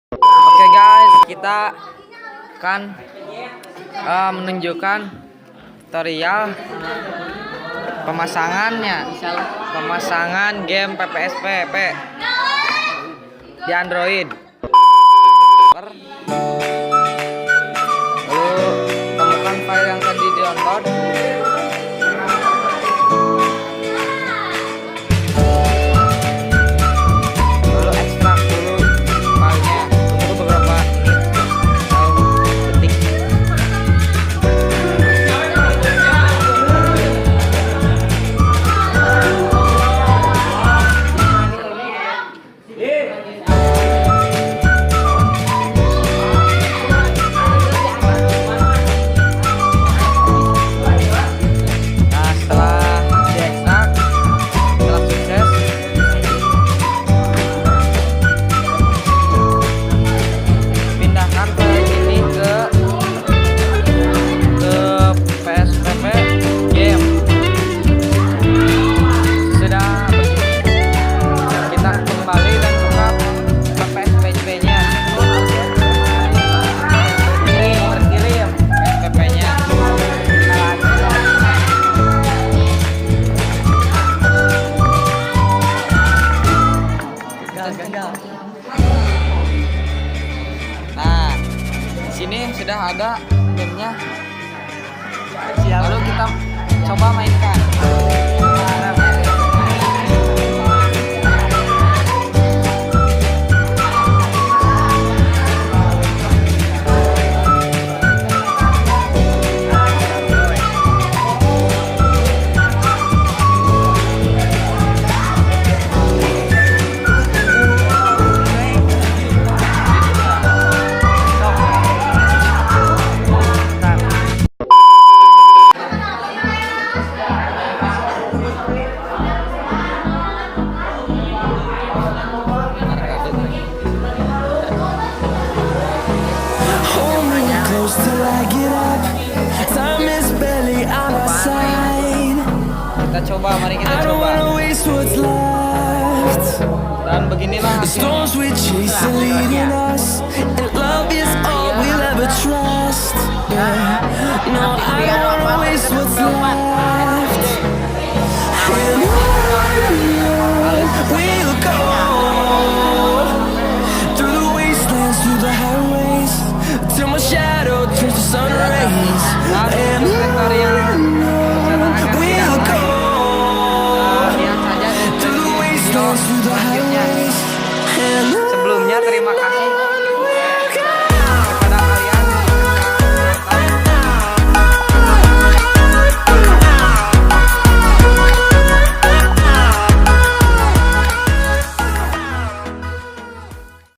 Oke guys, kita akan menunjukkan tutorial pemasangan game ppspp di Android. Lalu temukan file yang tadi di-download. Lalu ekstrak dulu filenya. Tunggu beberapa menit atau detik. Nah, di sini sudah ada gamenya. Lalu kita coba mainkan. Kita coba, mari kita coba. Dan beginilah hasilnya. Till my shadow turns to sun rays.